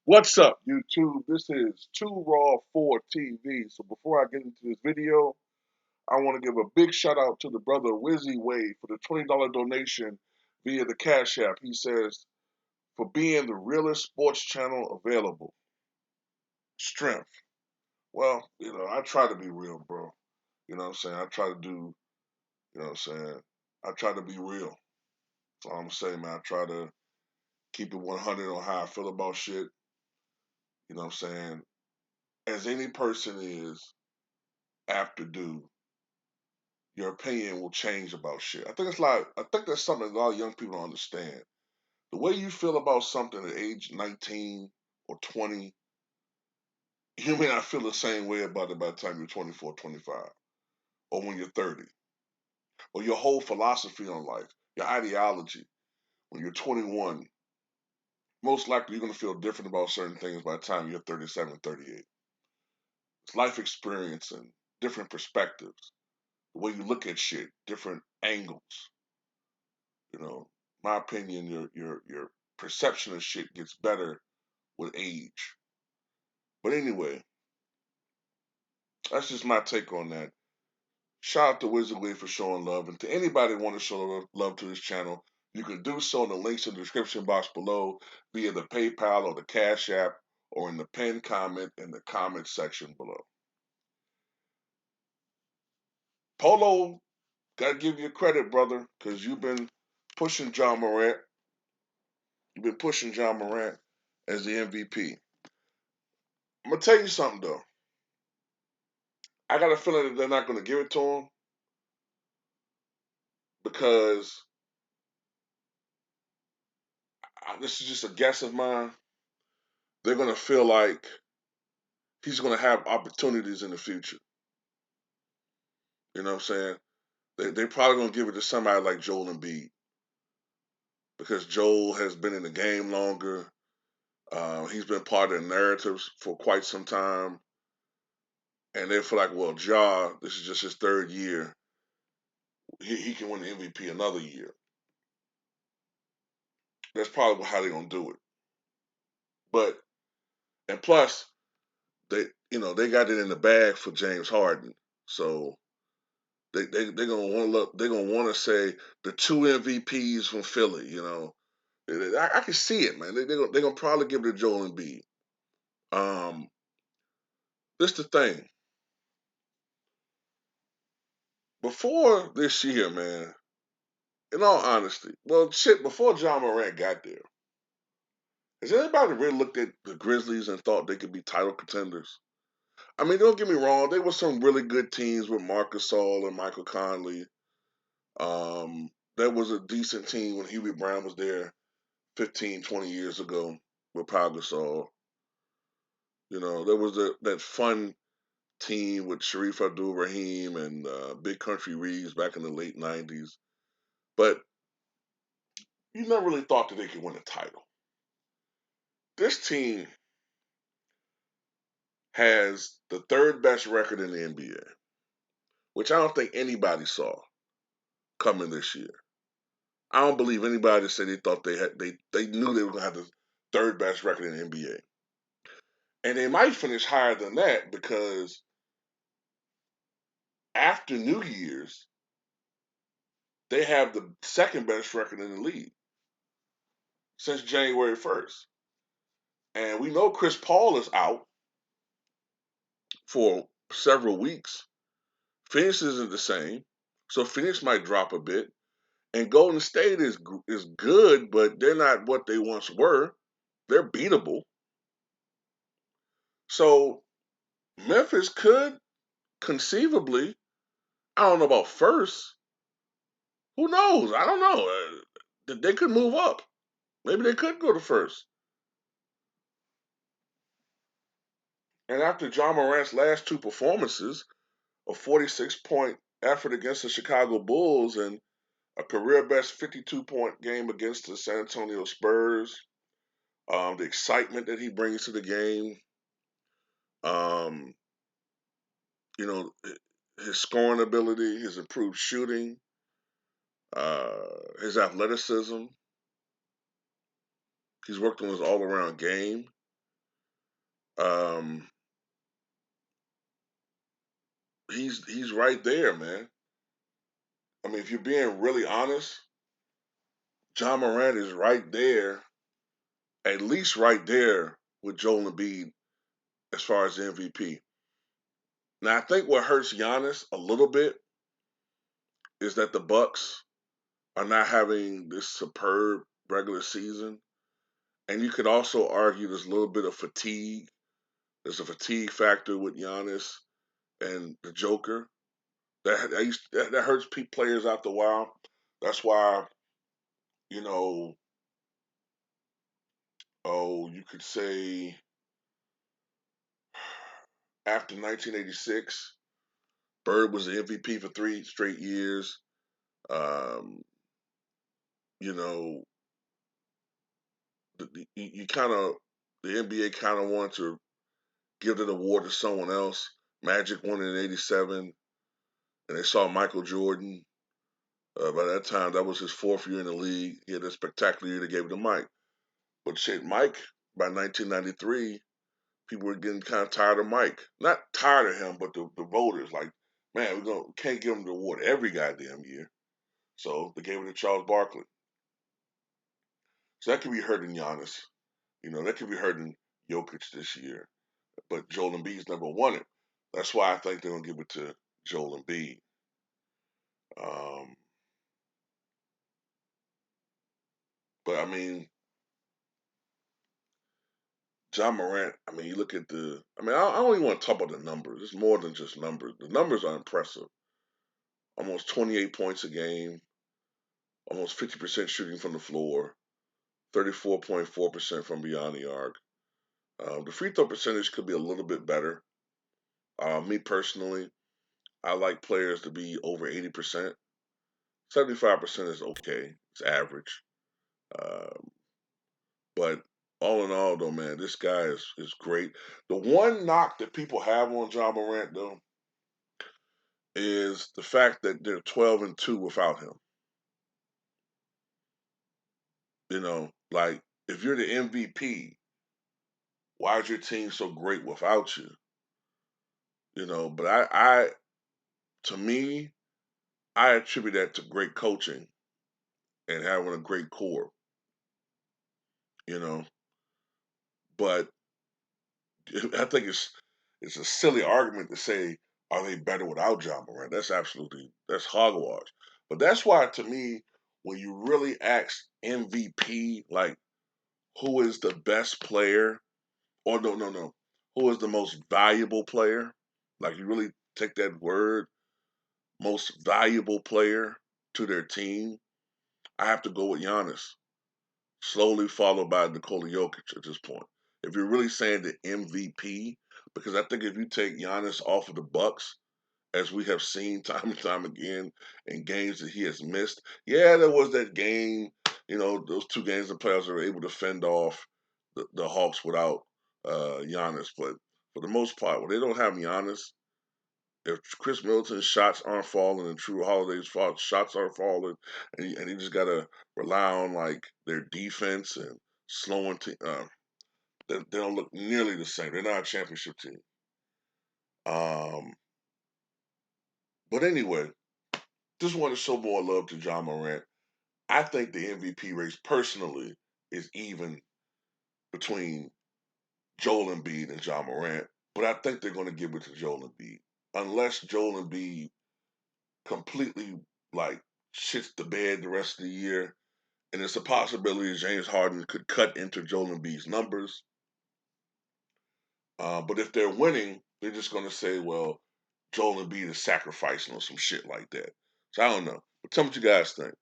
What's up, YouTube? This is Too Raw for TV. So before I get into this video, I want to give a big shout out to the brother Wizzy Wade for the $20 donation via the Cash App. He says, for being the realest sports channel available. Strength. Well, I try to be real, bro. You know what I'm saying? I try to do, you know what I'm saying? I try to be real. That's all I'm saying, man. I try to keep it 100 on how I feel about shit. You know what I'm saying? As any person is apt to do, your opinion will change about shit. I think that's something that a lot of young people don't understand. The way you feel about something at age 19 or 20, you may not feel the same way about it by the time you're 24, 25, or when you're 30. Or your whole philosophy on life, your ideology, when you're 21, most likely you're going to feel different about certain things by the time you're 37, 38. It's life experience and different perspectives, the way you look at shit, different angles. You know, my opinion, your perception of shit gets better with age. But anyway, that's just my take on that. Shout out to Wizard Wade for showing love, and to anybody want to show love to this channel, you can do so in the links in the description box below via the PayPal or the Cash App, or in the pinned comment in the comment section below. Polo, gotta give you credit, brother, because you've been pushing John Morant. You've been pushing John Morant as the MVP. I'm gonna tell you something though. I got a feeling that they're not going to give it to him because this is just a guess of mine. They're going to feel like he's going to have opportunities in the future. You know what I'm saying? They're probably going to give it to somebody like Joel Embiid because Joel has been in the game longer. He's been part of the narratives for quite some time. And they feel like, well, Ja, this is just his third year. He can win the MVP another year. That's probably how they're going to do it. But, and plus, they got it in the bag for James Harden. So they're gonna want to say the two MVPs from Philly. I can see it, man. They're gonna probably give it to Joel Embiid. Um, this the thing. Before this year, man. In all honesty, well, shit. Before John Morant got there, has anybody really looked at the Grizzlies and thought they could be title contenders? I mean, don't get me wrong. There were some really good teams with Marcus Gasol and Michael Conley. That was a decent team when Hubie Brown was there 15, 20 years ago with Pau Gasol. There was that fun team with Sharif Abdul-Rahim and Big Country Reeves back in the late 90s. But you never really thought that they could win a title. This team has the third best record in the NBA, which I don't think anybody saw coming this year. I don't believe anybody said they thought they knew they were gonna have the third best record in the NBA. And they might finish higher than that because after New Year's, they have the second best record in the league since January 1st. And we know Chris Paul is out for several weeks. Phoenix isn't the same. So Phoenix might drop a bit. And Golden State is good, but they're not what they once were. They're beatable. So Memphis could conceivably, I don't know about first. Who knows? I don't know. They could move up. Maybe they could go to first. And after John Morant's last two performances, a 46-point effort against the Chicago Bulls and a career best 52-point game against the San Antonio Spurs, the excitement that he brings to the game, um, you know, his scoring ability, his improved shooting, his athleticism. He's worked on his all-around game. Um, he's right there, man. I mean, if you're being really honest, John Morant is right there, at least right there with Joel Embiid as far as the MVP. Now, I think what hurts Giannis a little bit is that the Bucks are not having this superb regular season, and you could also argue there's a little bit of fatigue. There's a fatigue factor with Giannis and the Joker that hurts players after a while. That's why you know, you could say after 1986, Bird was the MVP for 3 straight years. Um, you know, you kind of the NBA kind of wanted to give that award to someone else. Magic won it in '87, and they saw Michael Jordan. By that time, that was his 4th year in the league. He had a spectacular year. They gave it to Mike. But shit, Mike, by 1993, people were getting kind of tired of Mike. Not tired of him, but the voters like, man, can't give him the award every goddamn year. So they gave it to Charles Barkley. So that could be hurting Giannis. That could be hurting Jokic this year. But Joel Embiid's never won it. That's why I think they're gonna give it to Joel Embiid. Um, but I mean, John Morant. I mean, you look at the. I mean, I don't even want to talk about the numbers. It's more than just numbers. The numbers are impressive. Almost 28 points a game. Almost 50% shooting from the floor. 34.4% from beyond the arc. The free throw percentage could be a little bit better. Me personally, I like players to be over 80%. 75% is okay. It's average. Um, but all in all, though, man, this guy is great. The one knock that people have on John Morant, though, is the fact that they're 12-2 without him. Like if you're the MVP, why is your team so great without you? But to me, I attribute that to great coaching and having a great core. You know, but I think it's a silly argument to say are they better without John Morant? That's hogwash. But that's why to me, when you really ask MVP, like who is the best player, or no, who is the most valuable player? Like you really take that word, most valuable player to their team. I have to go with Giannis, slowly followed by Nikola Jokic at this point. If you're really saying the MVP, because I think if you take Giannis off of the Bucks, as we have seen time and time again in games that he has missed, yeah, there was that game, those 2 games the players were able to fend off the Hawks without Giannis. But for the most part, when they don't have Giannis, if Chris Middleton's shots aren't falling and True Holiday's shots aren't falling, and you just gotta rely on like their defense and slowing, they don't look nearly the same. They're not a championship team. Um, but anyway, just want to show more love to John Morant. I think the MVP race personally is even between Joel Embiid and John Morant, but I think they're going to give it to Joel Embiid unless Joel Embiid completely like shits the bed the rest of the year, and it's a possibility that James Harden could cut into Joel Embiid's numbers. But if they're winning, they're just going to say, well, Joel Embiid is sacrificing or some shit like that. So I don't know. But tell me what you guys think.